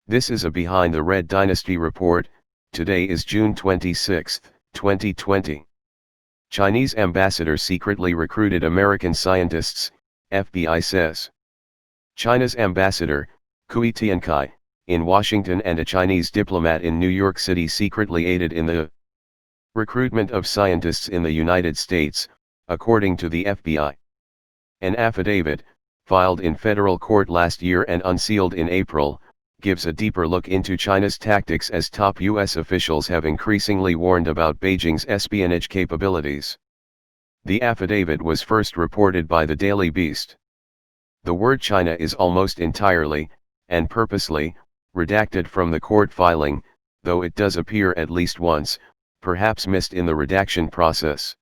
This is a Behind the Red Dynasty report. Today is June 26, 2020. Chinese ambassador secretly recruited American scientists, FBI says. China's ambassador, Cui Tiankai, in Washington and a Chinese diplomat in New York City secretly aided in the recruitment of scientists in the United States, according to the FBI. An affidavit, filed in federal court last year and unsealed in April, gives a deeper look into China's tactics as top U.S. officials have increasingly warned about Beijing's espionage capabilities. The affidavit was first reported by the Daily Beast. The word China is almost entirely, and purposely, redacted from the court filing, though it does appear at least once, perhaps missed in the redaction process.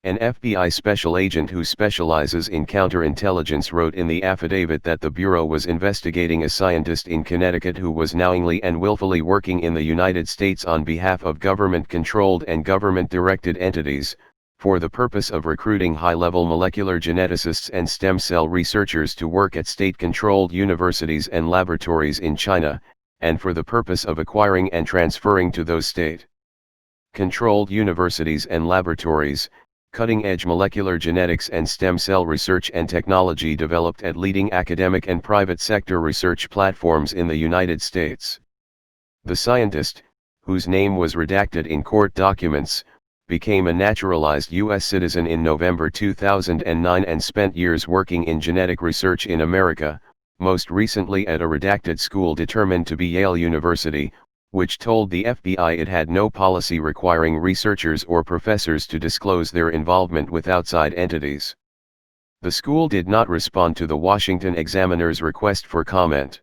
An FBI special agent who specializes in counterintelligence wrote in the affidavit that the Bureau was investigating a scientist in Connecticut who was knowingly and willfully working in the United States on behalf of government-controlled and government-directed entities, for the purpose of recruiting high-level molecular geneticists and stem cell researchers to work at state-controlled universities and laboratories in China, and for the purpose of acquiring and transferring to those state-controlled universities and laboratories cutting-edge molecular genetics and stem cell research and technology developed at leading academic and private sector research platforms in the United States. The scientist, whose name was redacted in court documents, became a naturalized U.S. citizen in November 2009 and spent years working in genetic research in America, most recently at a redacted school determined to be Yale University, which told the FBI it had no policy requiring researchers or professors to disclose their involvement with outside entities. The school did not respond to the Washington Examiner's request for comment.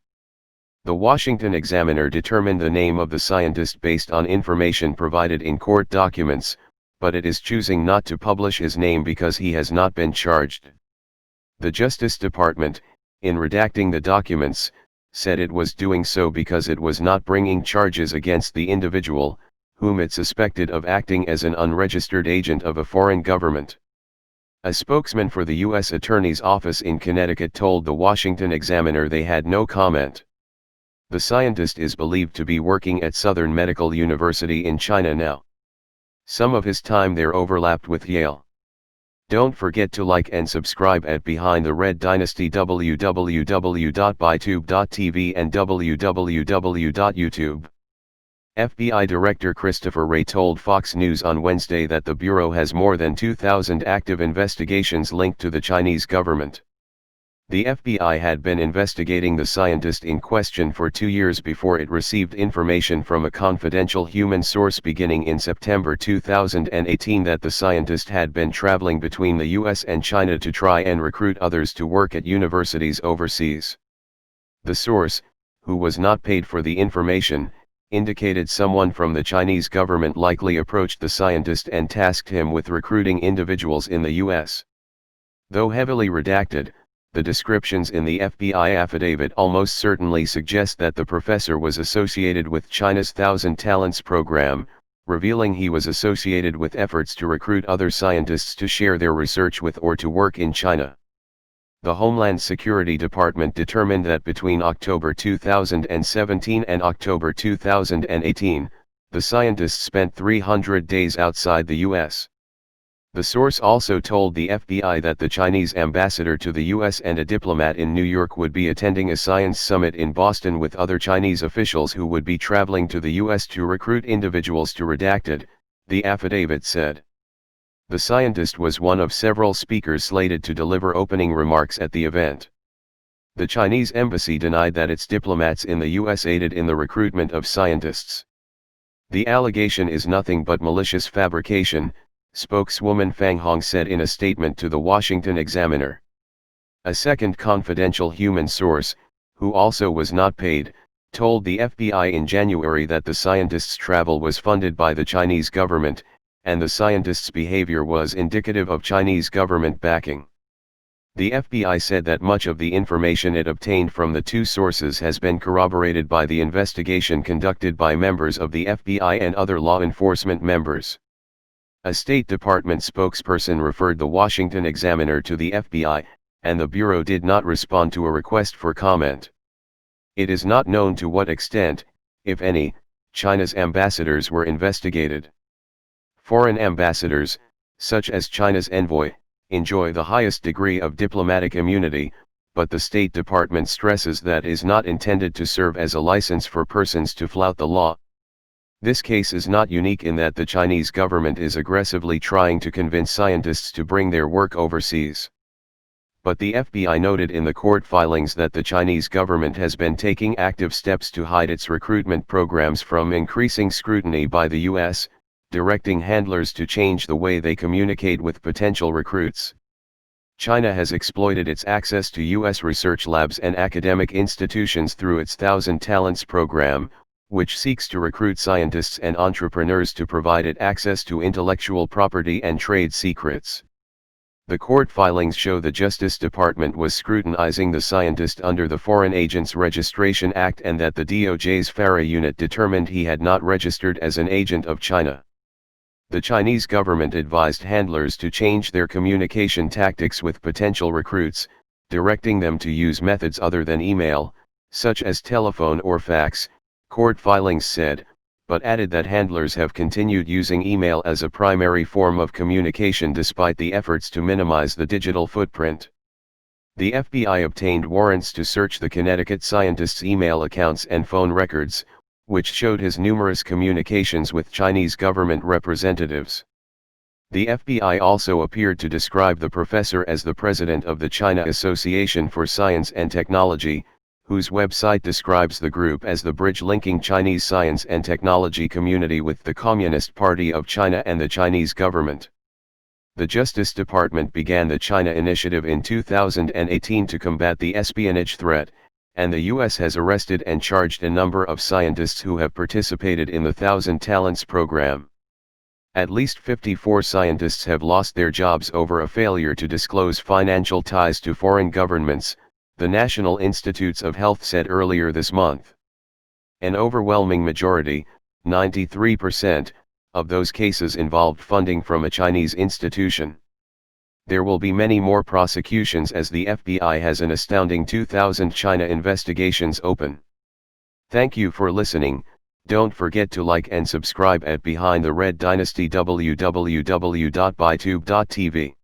The Washington Examiner determined the name of the scientist based on information provided in court documents, but it is choosing not to publish his name because he has not been charged. The Justice Department, in redacting the documents, said it was doing so because it was not bringing charges against the individual, whom it suspected of acting as an unregistered agent of a foreign government. A spokesman for the U.S. Attorney's Office in Connecticut told the Washington Examiner they had no comment. The scientist is believed to be working at Southern Medical University in China now. Some of his time there overlapped with Yale. Don't forget to like and subscribe at Behind the Red Dynasty www.bitube.tv and www.youtube. FBI Director Christopher Wray told Fox News on Wednesday that the Bureau has more than 2,000 active investigations linked to the Chinese government. The FBI had been investigating the scientist in question for 2 years before it received information from a confidential human source beginning in September 2018 that the scientist had been traveling between the US and China to try and recruit others to work at universities overseas. The source, who was not paid for the information, indicated someone from the Chinese government likely approached the scientist and tasked him with recruiting individuals in the US. Though heavily redacted, the descriptions in the FBI affidavit almost certainly suggest that the professor was associated with China's Thousand Talents program, revealing he was associated with efforts to recruit other scientists to share their research with or to work in China. The Homeland Security Department determined that between October 2017 and October 2018, the scientist spent 300 days outside the U.S. The source also told the FBI that the Chinese ambassador to the U.S. and a diplomat in New York would be attending a science summit in Boston with other Chinese officials who would be traveling to the U.S. to recruit individuals to redacted, the affidavit said. The scientist was one of several speakers slated to deliver opening remarks at the event. The Chinese embassy denied that its diplomats in the U.S. aided in the recruitment of scientists. The allegation is nothing but malicious fabrication, spokeswoman Fang Hong said in a statement to the Washington Examiner. A second confidential human source, who also was not paid, told the FBI in January that the scientist's travel was funded by the Chinese government, and the scientist's behavior was indicative of Chinese government backing. The FBI said that much of the information it obtained from the two sources has been corroborated by the investigation conducted by members of the FBI and other law enforcement members. A State Department spokesperson referred the Washington Examiner to the FBI, and the Bureau did not respond to a request for comment. It is not known to what extent, if any, China's ambassadors were investigated. Foreign ambassadors, such as China's envoy, enjoy the highest degree of diplomatic immunity, but the State Department stresses that is not intended to serve as a license for persons to flout the law. This case is not unique in that the Chinese government is aggressively trying to convince scientists to bring their work overseas. But the FBI noted in the court filings that the Chinese government has been taking active steps to hide its recruitment programs from increasing scrutiny by the U.S., directing handlers to change the way they communicate with potential recruits. China has exploited its access to U.S. research labs and academic institutions through its Thousand Talents program, which seeks to recruit scientists and entrepreneurs to provide it access to intellectual property and trade secrets. The court filings show the Justice Department was scrutinizing the scientist under the Foreign Agents Registration Act and that the DOJ's FARA unit determined he had not registered as an agent of China. The Chinese government advised handlers to change their communication tactics with potential recruits, directing them to use methods other than email, such as telephone or fax, court filings said, but added that handlers have continued using email as a primary form of communication despite the efforts to minimize the digital footprint. The FBI obtained warrants to search the Connecticut scientist's email accounts and phone records, which showed his numerous communications with Chinese government representatives. The FBI also appeared to describe the professor as the president of the China Association for Science and Technology, whose website describes the group as the bridge linking Chinese science and technology community with the Communist Party of China and the Chinese government. The Justice Department began the China Initiative in 2018 to combat the espionage threat, and the U.S. has arrested and charged a number of scientists who have participated in the Thousand Talents program. At least 54 scientists have lost their jobs over a failure to disclose financial ties to foreign governments, the National Institutes of Health said earlier this month. An overwhelming majority, 93%, of those cases involved funding from a Chinese institution. There will be many more prosecutions as the FBI has an astounding 2,000 China investigations open. Thank you for listening. Don't forget to like and subscribe at Behind the Red Dynasty www.bitube.tv.